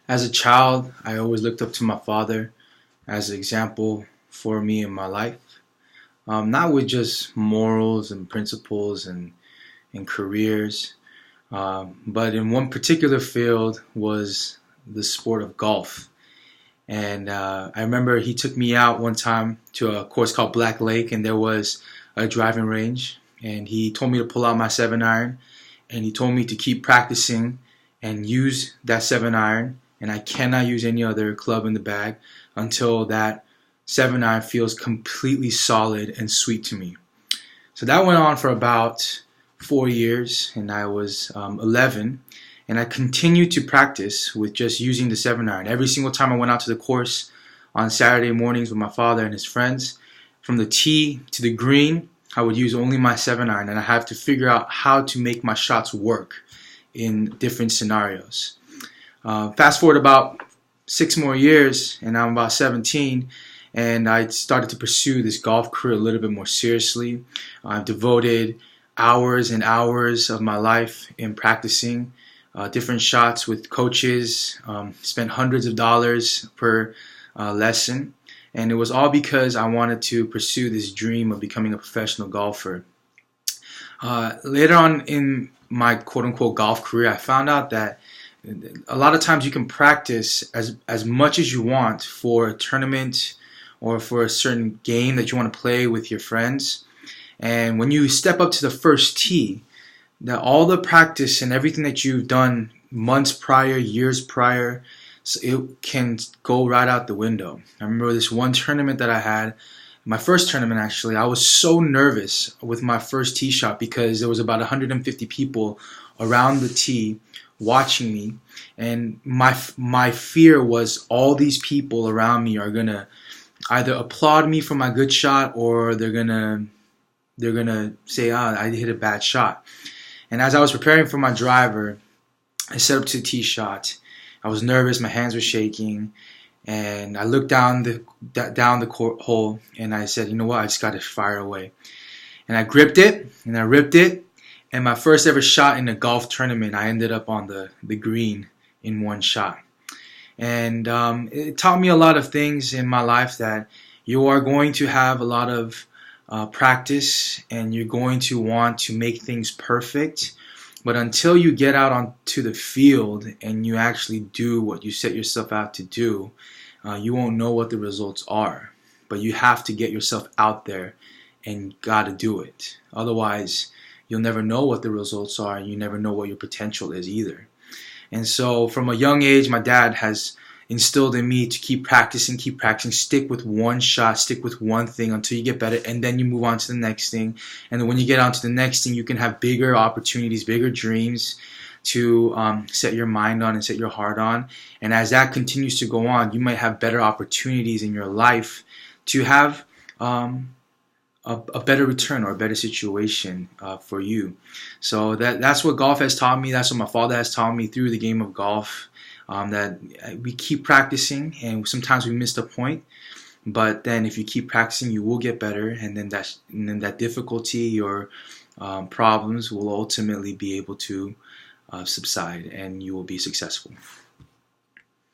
As a child, I always looked up to my father as an example for me in my life. Not with just morals and principles and careers, but in one particular field was the sport of golf. And I remember he took me out one time to a course called Black Lake, and there was a driving range. And he told me to pull out my 7 iron, and he told me to keep practicing and use that 7 iron. And I cannot use any other club in the bag until that 7 iron feels completely solid and sweet to me. So that went on for about 4 years, and I was 11. And I continued to practice with just using the 7 iron. Every single time I went out to the course on Saturday mornings with my father and his friends, from the tee to the green, I would use only my 7 iron, and I have to figure out how to make my shots work in different scenarios. Fast forward about 6 more years, and I'm about 17, and I started to pursue this golf career a little bit more seriously. I've devoted hours and hours of my life in practicing different shots with coaches, spent hundreds of dollars per lesson, and it was all because I wanted to pursue this dream of becoming a professional golfer. Later on in my quote-unquote golf career, I found out that a lot of times you can practice as much as you want for a tournament or for a certain game that you want to play with your friends. And when you step up to the first tee, that all the practice and everything that you've done months prior, years prior, so it can go right out the window. I remember this one tournament that I had, my first tournament actually, I was so nervous with my first tee shot because there was about 150 people around the tee watching me, and my fear was all these people around me are gonna either applaud me for my good shot, or they're gonna say, I hit a bad shot. And as I was preparing for my driver, I set up to the tee shot. I was nervous, my hands were shaking, and I looked down the court hole, and I said, you know what, I just got to fire away. And I gripped it, and I ripped it, and my first ever shot in a golf tournament, I ended up on the green in one shot. And it taught me a lot of things in my life, that you are going to have a lot of practice, and you're going to want to make things perfect. But until you get out onto the field and you actually do what you set yourself out to do, you won't know what the results are. But you have to get yourself out there and gotta do it. Otherwise, you'll never know what the results are, and you never know what your potential is either. And so from a young age, my dad has instilled in me to keep practicing, stick with one shot, stick with one thing until you get better, and then you move on to the next thing. And then when you get on to the next thing, you can have bigger opportunities, bigger dreams to set your mind on and set your heart on. And as that continues to go on, you might have better opportunities in your life to have a better return or a better situation for you. So that's what golf has taught me. That's what my father has taught me through the game of golf. That we keep practicing, and sometimes we miss the point, but then if you keep practicing, you will get better, and then that difficulty or problems will ultimately be able to subside, and you will be successful.